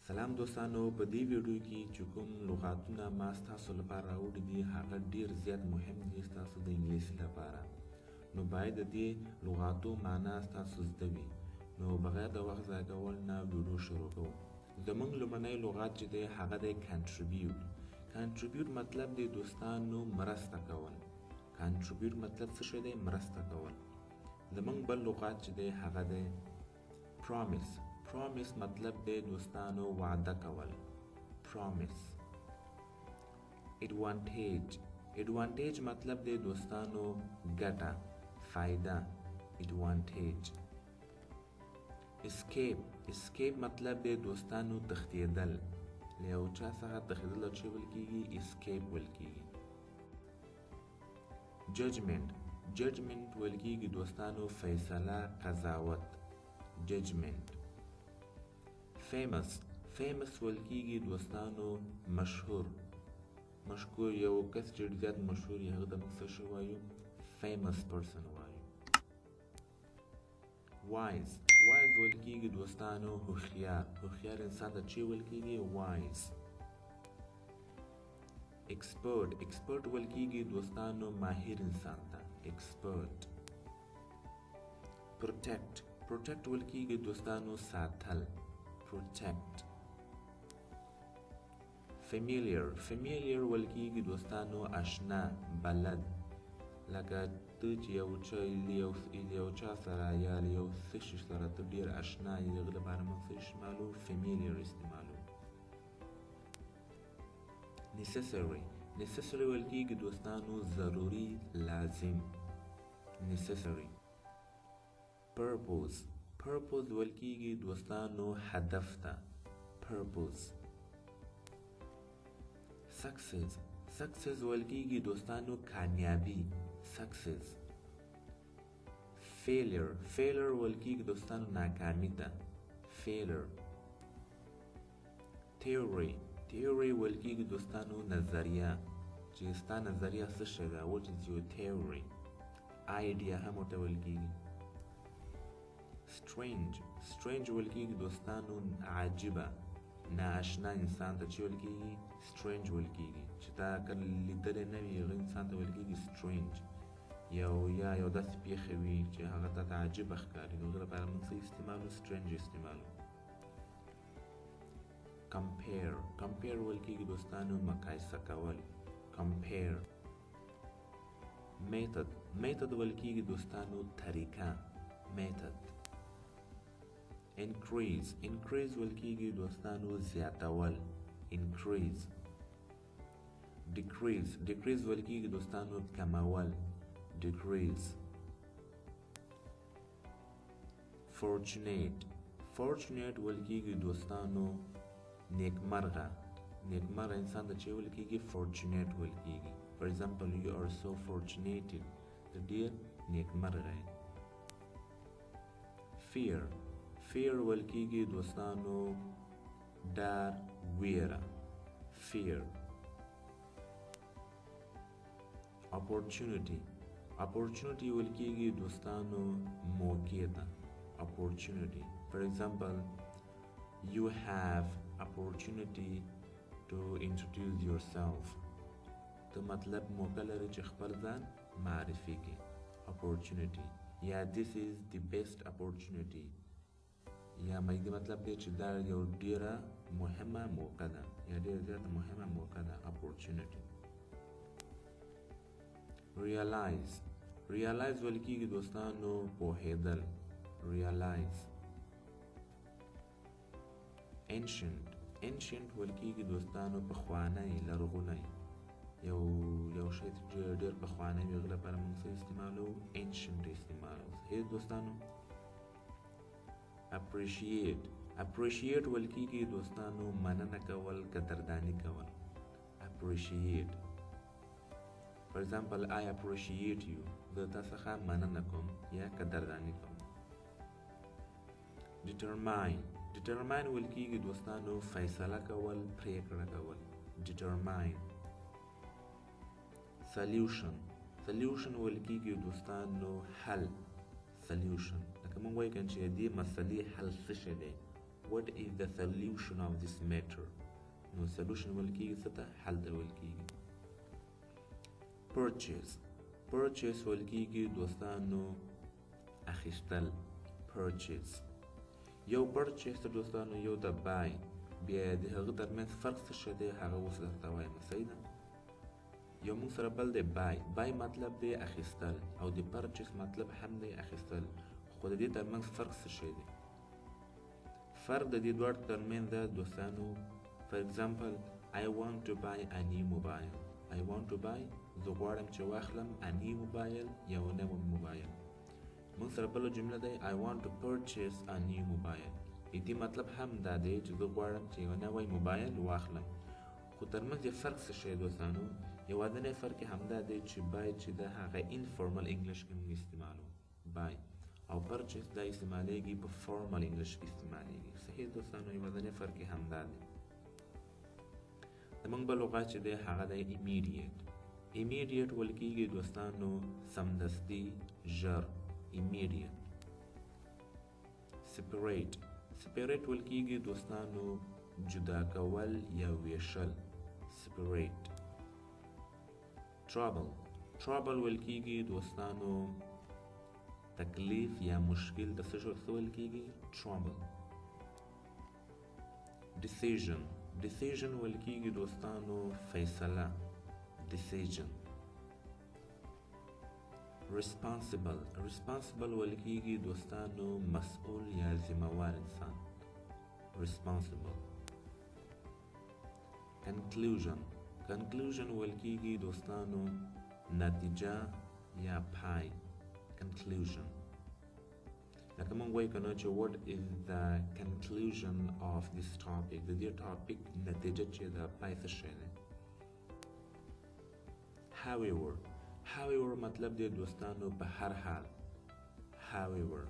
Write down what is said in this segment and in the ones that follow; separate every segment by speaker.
Speaker 1: سلام دوستانو، په دې ویډیو کې چې کوم لغاتونه ما ستاسو لپاره راوړي دي هغه ډیر زیات مهم دي ستاسو د انګلیسي لپاره. نو باید د دې لغاتو معنا ستاسو زده وي. نو بغیر د وخت ضایع کولو نه ویډیو شروع کوو. زموږ لومړنی لغات چې دی هغه دی کنټریبیوټ. کنټریبیوټ مطلب دی دوستانو مرسته کول. کنټریبیوټ مطلب څه شی دی؟ مرسته کول. زموږ بل لغات چې دی هغه دی پرامیس. پرامیس مطلب دی دوستانو وعده کول. پرامیس. ایڈوانټیج. ایڈوانټیج مطلب دی دوستانو ګټه، فایده. ایڈوانټیج. اسکیپ. اسکیپ مطلب دی دوستانو تښتیدل. له یو چا څخه تښتیدل چې ویل کیږي اسکیپ ویل کیږي. ججمنٹ. ججمنٹ ویل کیږي دوستانو فیصله، قضاوت. ججمنٹ. فیمس. فیمس ویل کیږي دوستانو مشهور. مشهور یو کس چې زیات مشهور یې هغه ته موږ څه شی وایو؟ فیمس پرسن وایو. وایز. وایز ویل کیږي دوستانو هوښیار. هوښیار انسان ته چې ویل کیږي وایز. ایکسپرټ. ایکسپرټ ویل کیږي دوستانو ماهر انسان ته. ایکسپرټ. پروټیکټ. پروټیکټ ویل کیږي دوستانو ساتل. protect. familiar. familiar ویل کیږي دوستانو آشنا، بلد. لکه ته چې یو چا سره یا یو څه شي سره ته ډېر آشنا یې، د هغه لپاره موږ څه استعمالو؟ familiar استعمالو. necessary. necessary ویل کیږي دوستانو ضروري، لازم. necessary. purpose. purpose ویل کیږي دوستانو هدف ته. purpose. success. success ویل کیږي دوستانو کامیابی. success. failure. failure ویل کیږي دوستانو ناکامی ته. failure. theory. theory ویل کیږي دوستانو نظریه، چې ستا نظریه څه شی ده؟ what is your theory؟ idea هم ورته ویل کیږي. strange. strange ویل کیږي دوستانو عجیبه، نااشنا انسان ته چې ویل کیږي strange ویل کیږي، چې تا کله لیدلی نه وي هغه انسان ته ویل کیږي strange. یو داسې پیښه وي چې هغه ته عجیبه ښکاري، د هغه لپاره موږ څه استعمالو؟ strange استعمالو. compare. compare ویل کیږي دوستانو مقایسه کول. compare. method. method ویل کیږي دوستانو طریقه. method. increase. increase ویل کیږي دوستانو زیاتول. increase. decrease. decrease ویل کیږي دوستانو کمول. decrease. fortunate. fortunate ویل کیږي دوستانو نیکمرغه. نیکمرغه انسان ته چې ویل کیږي fortunate ویل کیږي. for example you are so fortunate. ته ډېر نیکمرغه یې. fear. fear ویل کیږي دوستانو ډار، ویره. fear. opportunity. opportunity ویل کیږي دوستانو موقع ته. opportunity. for example you have opportunity to introduce yourself. ته مطلب موقع لري چې خپل ځان معرفي کړي. opportunity. یا this is the best opportunity. یا مګدي مطلب دی چې دا یو ډیره مهمه موقع ده، یا ډیره زیاته مهمه موقع ده. opportunity. realize. realize ویل کیږي دوستانو پوهیدل. realize. ancient. ancient ویل کیږي دوستانو پخوانی، لرغونی. یو شی چې ډیر پخوانی وي هغه لپاره موږ څه استعمالو؟ ancient استعمالو. هی دوستانو appreciate. appreciate ویل کیږي دوستانو مننه کول، قدردانی کول. appreciate. for example I appreciate you. زه تا څخه مننه کوم یا قدردانی کوم. determine. determine ویل کیږي دوستانو فیصله کول، پریکړه کول. determine. solution. solution ویل کیږي دوستانو حل. solution. لکه موږ وایو کنه چې دې مسلې حل څه شی دی؟ what is the solution of this matter. نو solution ویل کیږي څه ته؟ حل ته ویل کیږي. purchase ویل کیږي دوستانو اخیستل. purchase یو purchase ته دوستانو یو د buy، بیا د هغه ترمنځ فرق څه شی دی هغه اوس درته وایم. صحیح ده؟ یو موږ سره بل دی buy مطلب دی اخیستل او د purchase مطلب هم دی اخیستل، خو د دې ترمنځ فرق څه شی دی؟ فرق د دې دواړو ترمنځ ده دوستانو. for example I want to buy a new mobile. I want to buy زه غواړم چې واخلم a new mobile یو نوی موبایل. موږ سره بله جمله دی I want to purchase a new mobile. دې مطلب هم دا دی چې زه غواړم چې یو نوی موبایل واخلم، خو ترمنځ یې فرق څه شی دوستانو؟ یوازینی فرق یې همدا دی چې buy چې ده هغه informal English کې موږ استعمالوو buy، او purchase دا استعمالیږي په formal English کې استعمالیږي. صحیح دوستانو؟ یوازینی فرق یې همدا دی. زموږ بل لغت چې دی هغه دی immediate ویل کیږي دوستانو سمدستي، ژر. immediate. separate ویل کیږي دوستانو جدا کول یا ویشل. separate. trouble ویل کیږي دوستانو تکلیف یا مشکل. د څه ویل کیږي؟ trouble. decision ویل کیږي دوستانو فیصله. decision. responsible ویل کیږي دوستانو مسئول یا ذمہوار انسان. responsible. conclusion ویل کیږي دوستانو نتیجه یا پای. conclusion. لکه مونږ وایو که نه چې what is the conclusion of this topic، د دې ټاپک نتیجه چې د پای څه شی دی. however مطلب دی دوستانو په هر حال. however.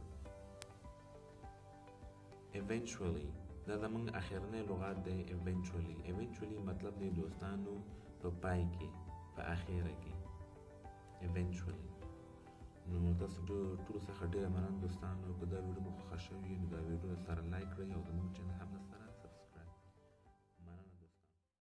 Speaker 1: eventually دا زمونږ اخرنی لغت دی. eventually مطلب دی دوستانو په پای کې، په اخره کې. eventually. نو تاسو ټولو څخه ډېره مننه دوستانو. که دا ویډیو مو خوښه شوې نو دا ویډیو سره لایک کړئ او زموږ چینل هم سره